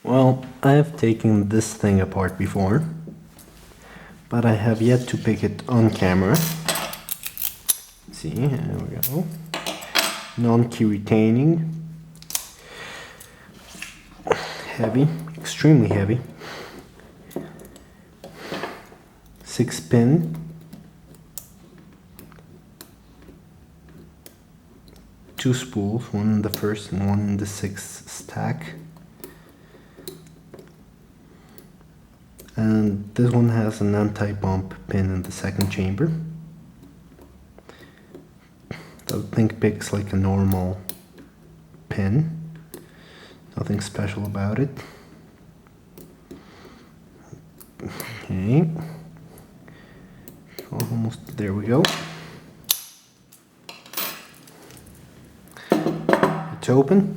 Well, I have taken this thing apart before, but I have yet to pick it on camera. See, there we go. Non-key retaining. Heavy, extremely heavy. 6-pin. 2 spools, one in the first and one in the 6th stack. And this one has an anti-bump pin in the 2nd chamber. The thing picks like a normal pin. Nothing special about it. Okay. Almost, there we go. It's open.